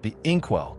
The Inkwell.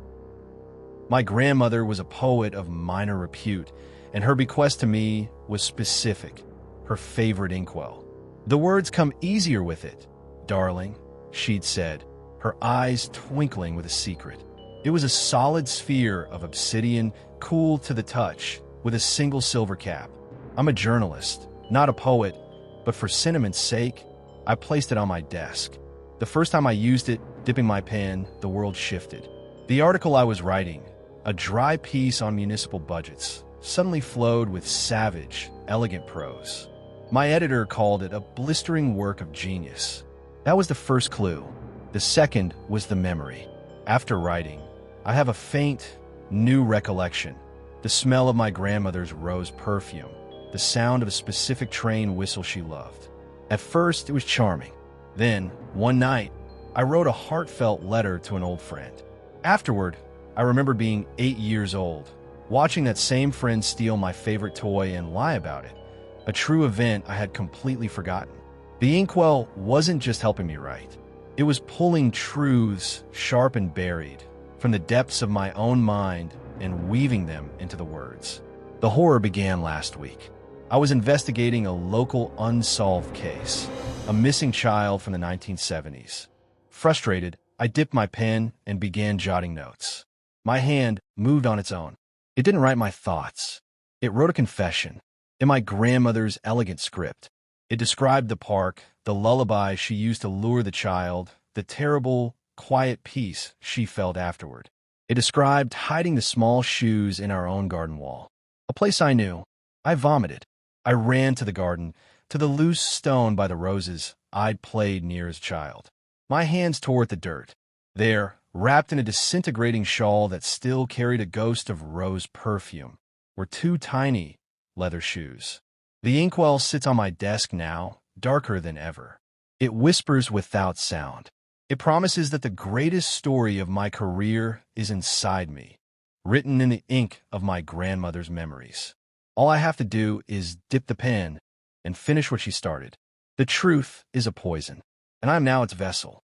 My grandmother was a poet of minor repute, and her bequest to me was specific, her favorite inkwell. The words come easier with it, darling, she'd said, her eyes twinkling with a secret. It was a solid sphere of obsidian, cool to the touch, with a single silver cap. I'm a journalist, not a poet, but for sentiment's sake, I placed it on my desk. The first time I used it, dipping my pen, the world shifted. The article I was writing, a dry piece on municipal budgets, suddenly flowed with savage, elegant prose. My editor called it a blistering work of genius. That was the first clue. The second was the memory. After writing, I have a faint, new recollection. The smell of my grandmother's rose perfume, the sound of a specific train whistle she loved. At first, it was charming. Then, one night, I wrote a heartfelt letter to an old friend. Afterward, I remember being 8 years old, watching that same friend steal my favorite toy and lie about it, a true event I had completely forgotten. The Inkwell wasn't just helping me write. It was pulling truths, sharp and buried, from the depths of my own mind and weaving them into the words. The horror began last week. I was investigating a local unsolved case, a missing child from the 1970s. Frustrated, I dipped my pen and began jotting notes. My hand moved on its own. It didn't write my thoughts. It wrote a confession in my grandmother's elegant script. It described the park, the lullaby she used to lure the child, the terrible, quiet peace she felt afterward. It described hiding the small shoes in our own garden wall, a place I knew. I vomited. I ran to the garden, to the loose stone by the roses I'd played near as a child. My hands tore at the dirt. There, wrapped in a disintegrating shawl that still carried a ghost of rose perfume, were 2 tiny leather shoes. The Inkwell sits on my desk now, darker than ever. It whispers without sound. It promises that the greatest story of my career is inside me, written in the ink of my grandmother's memories. All I have to do is dip the pen and finish what she started. The truth is a poison, and I am now its vessel.